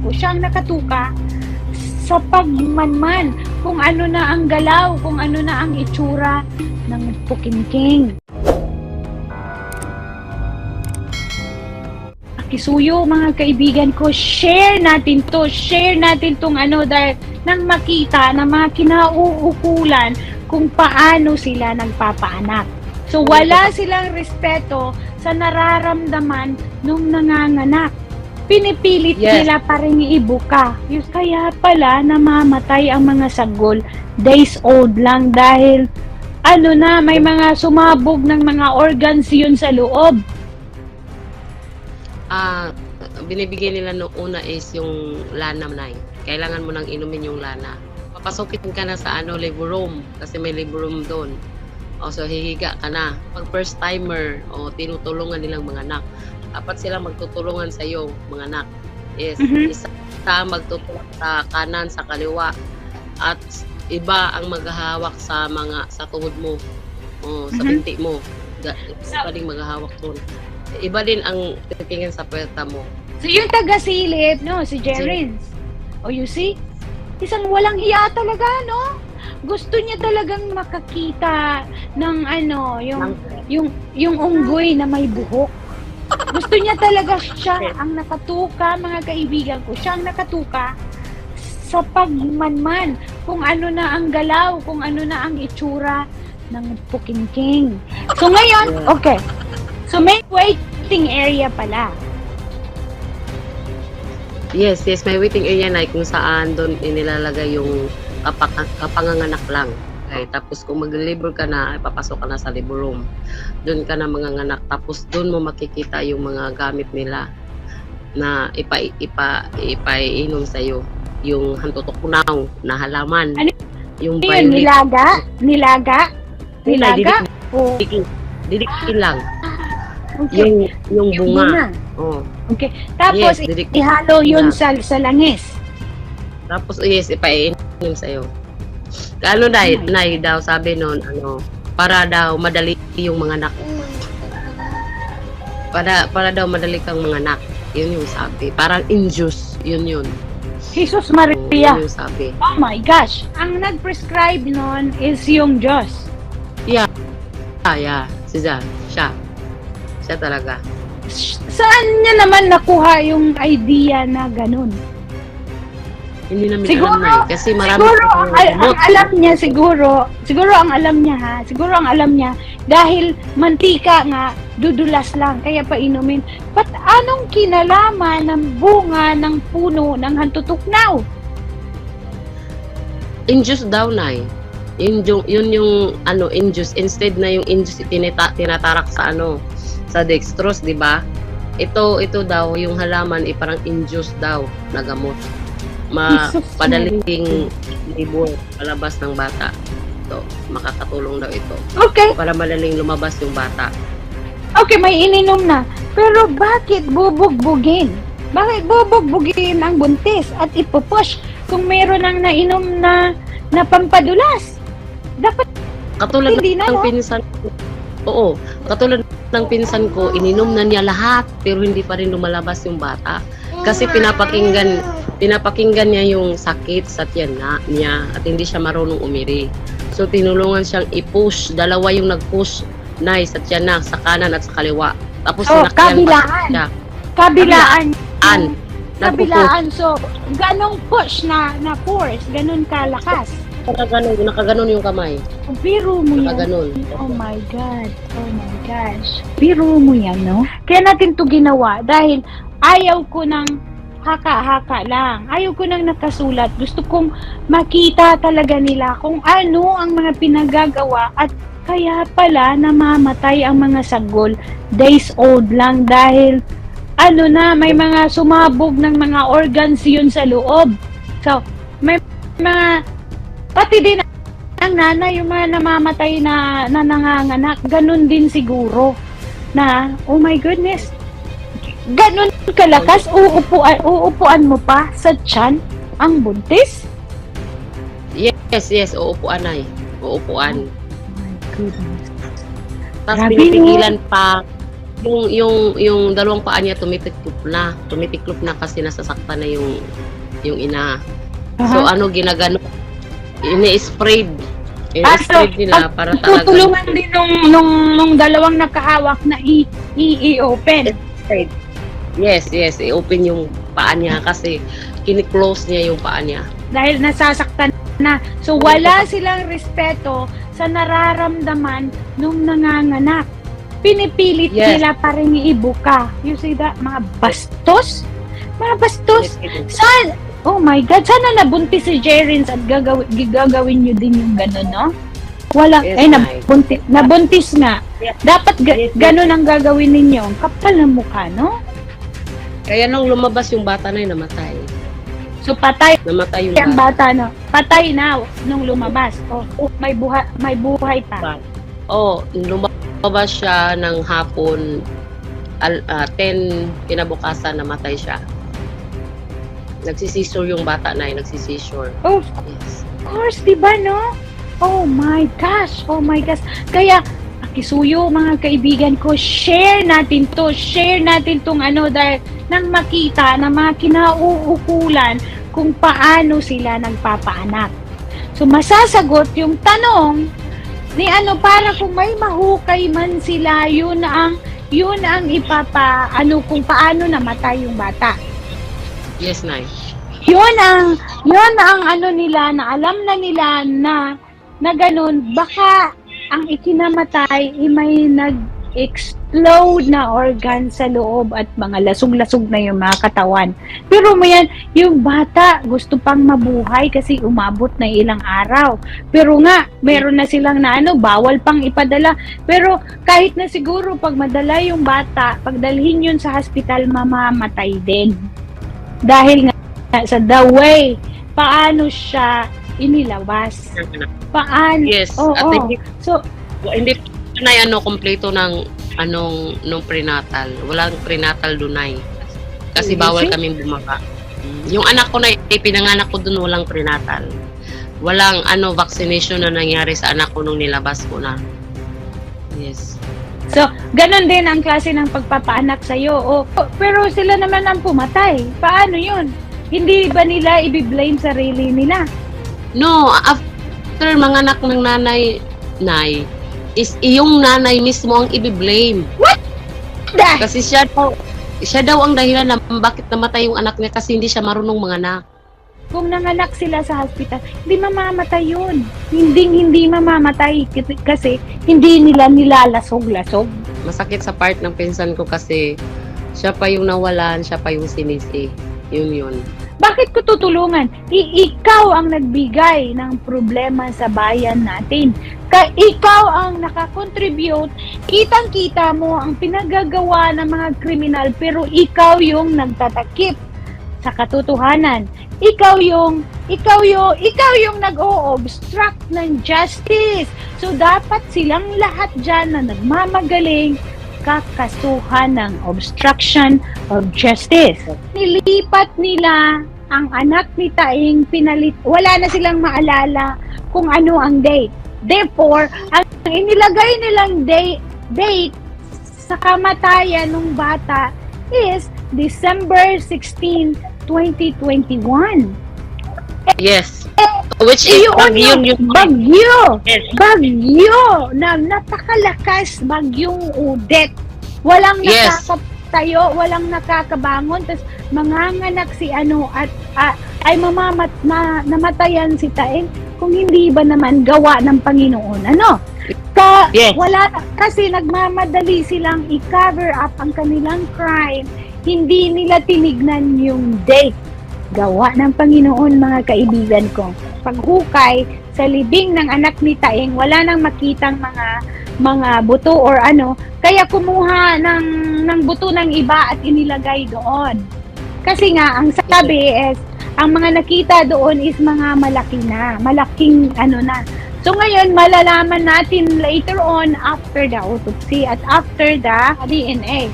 ko, siya ang nakatuka sa pagmanman kung ano na ang galaw, kung ano na ang itsura ng Pukingking. Kisuyo, mga kaibigan ko, share natin tong ano, dahil nang makita ng mga kinauukulan kung paano sila nagpapaanak. So wala silang respeto sa nararamdaman nung nanganganak. Pinipilit nila pa rin ibuka. Kaya pala namamatay ang mga sagol days old lang dahil ano na, may mga sumabog ng mga organs yun sa loob. Binibigay nila noong una is yung lana na. Kailangan mo nang inumin yung lana. Papasukin ka na sa labor room kasi may labor room doon. O so hihiga ka na. Pag first timer o tinutulungan nilang mga anak, dapat sila magtutulungan sa iyo, mga anak. Yes, isa magtutulong sa kanan, sa kaliwa. At iba ang maghahawak sa tuhod mo. O sa binti mo. Iba ding maghahawak doon. Iba din ang titingin sa puweta mo. So yung taga-silip, no, si Jerins. Oh, you see? Isang walang hiya talaga, no? Gusto niya talagang makakita ng yung unggoy na may buhok. Gusto niya talaga siya ang nakatuka, mga kaibigan ko. Siya ang nakatuka sa pagmanman kung ano na ang galaw, kung ano na ang itsura ng Pukingking. So ngayon, okay. So may waiting area pala. Yes, may waiting area na kung saan doon inilalagay yung kapanganganak lang. Okay, tapos kung mag-labor ka na, papasok ka na sa labor room. Doon ka na manganganak. Tapos doon mo makikita yung mga gamit nila na ipainom sa'yo. Yung hantutukunaw na halaman. Ano yung yun? Nilaga? Didikin lang. Okay. Yung bunga. Oh. Okay. Tapos ihalo yun sa langis. Tapos ipainom sa'yo. Ano nay daw sabi noon, para daw madali yung mga anak. Para daw madali kang mga anak. Yun yung sabi. Parang induce. Yun. Jesus Maria. Yun yung sabi. Oh my gosh. Ang nag-prescribe noon is yung Diyos. Yeah. Siya talaga. Saan niya naman nakuha yung idea na ganun? Hindi namin Siguro, alam na kasi marami ang alam niya siguro ang alam niya dahil mantika nga dudulas lang kaya painumin. But anong kinalaman ng bunga ng puno ng hantutuknaw? Induce daw na yun yung induce instead na yung induce tinatarak sa dextrose, di ba? Ito daw yung halaman parang induce daw na gamot. Padaling labor palabas ng bata. Ito, makakatulong daw ito. Okay. Para madaling lumabas yung bata. Okay, may ininom na. Pero bakit bubugbugin? Bakit bubugbugin ang buntis at ipupush kung meron ang nainom na pampadulas? Dapat katulad hindi ng pinsan ko. Oo, katulad ng pinsan ko, ininom na niya lahat pero hindi pa rin lumalabas yung bata. Kasi pinapakinggan niya yung sakit sa tiyan niya at hindi siya marunong umiri. So tinulungan siyang i-push, dalawa yung nag-push sa tiyan na, sa kanan at sa kaliwa. Tapos kabilaan. Kabilaan. So ganong push na force, ganon kalakas. Nakaganon yung kamay. Biro mo yan. Nakaganon. Oh my God. Oh my gosh. Biro mo yan, no? Kaya natin to ginawa dahil ayaw ko ng haka-haka lang. Ayaw ko nang nakasulat. Gusto kong makita talaga nila kung ano ang mga pinagagawa at kaya pala namamatay ang mga sagol days old lang dahil may mga sumabog ng mga organs yun sa loob. So, may mga pati din ang nanay, yung mga namamatay na nanganganak, ganun din siguro na, oh my goodness, ganun kalakas, uupuan mo pa sa tiyan ang buntis? Yes, uupuan na Uupuan. Oh my goodness. Tapos pinipigilan pa yung dalawang paa niya tumitiklop na kasi nasasaktan na yung ina. So ano ginagano, ini-sprayed nila para talaga tutulungan din nung dalawang nakahawak na i-open. Yes, i-open yung paa niya kasi kini-close niya yung paa niya. Dahil nasasaktan na. So wala silang respeto sa nararamdaman nung nanganganak. Pinipilit nila pa rin ibuka. You see that? Mga bastos? Mga bastos? Saan? Oh my God, sana nabuntis si Jerins at gagawin nyo din yung gano'n, no? Wala, nabuntis nga. Dapat gano'n ang gagawin ninyo. Ang kapal ng mukha, no? Kaya nung lumabas yung bata na yun, namatay. So patay Namatay yung ang bata, no? Patay na nung lumabas. Oh, may buhay pa. Lumabas siya ng hapon, 10 kinabukasan, namatay siya. Nagsisisure yung bata na yun, nagsisisure. Oh, Yes. of course, di ba, no? Oh my gosh. Kaya, akisuyo, mga kaibigan ko, share natin tong dahil nang makita ng mga kinauukulan kung paano sila nagpapaanak. So, masasagot yung tanong ni para kung may mahukay man sila, yun ang kung paano namatay yung bata. Yes, Nay. Yun ang nila, na alam na nila na ganun, baka ang ikinamatay may nag-explode na organ sa loob at mga lasog-lasog na yung mga katawan. Pero yung bata gusto pang mabuhay kasi umabot na ilang araw. Pero nga, meron na silang bawal pang ipadala. Pero kahit na siguro pag madala yung bata, pagdalhin yun sa hospital, mamamatay din. Dahil nga sa the way paano siya inilabas. Paano? Yes. At hindi na kompleto ng nung prenatal. Walang prenatal dunay. Kasi bawal kaming bumaba. Yung anak ko na pinanganak ko dun, walang prenatal. Walang vaccination na nangyari sa anak ko nung nilabas ko na. Yes. So, ganun din ang klase ng pagpapaanak sa'yo. Pero sila naman ang pumatay. Paano yun? Hindi ba nila i-blame sarili nila? No, after manganak ng nanay, is yung nanay mismo ang i-blame. What? Kasi siya daw ang dahilan na bakit namatay yung anak niya kasi hindi siya marunong manganak. Kung nanganak sila sa hospital, hindi mamamatay yun. Hindi mamamatay kasi hindi nila nilalasog-lasog. Masakit sa part ng pinsan ko kasi siya pa yung nawalan, siya pa yung sinisi. Yun. Bakit ko tutulungan? Ikaw ang nagbigay ng problema sa bayan natin. Ikaw ang nakakontribute. Kitang-kita mo ang pinagagawa ng mga kriminal, pero ikaw yung nagtatakip sa katotohanan. Ikaw yung nag-o-obstruct ng justice. So, dapat silang lahat dyan na nagmamagaling kakasuhan ng obstruction of justice. Nilipat nila ang anak ni Taing, wala na silang maalala kung ano ang date. Therefore, ang inilagay nilang date sa kamatayan ng bata is December 16, 2021. Yes. Which is bagyo. Yes. Bagyo na napakalakas, bagyong Udet. Walang nakakatayo, walang nakakabangon, tapos manganganak si at ay namatayan si Taeng kung hindi ba naman gawa ng Panginoon. Wala, kasi nagmamadali silang i-cover up ang kanilang crime. Hindi nila tinignan yung date. Gawa ng Panginoon, mga kaibigan ko. Paghukay sa libing ng anak ni Taeng, wala nang makitang mga buto or kaya kumuha ng buto ng iba at inilagay doon. Kasi nga, ang sabi is, ang mga nakita doon is mga malaking na. So ngayon, malalaman natin later on after the autopsy at after the DNA.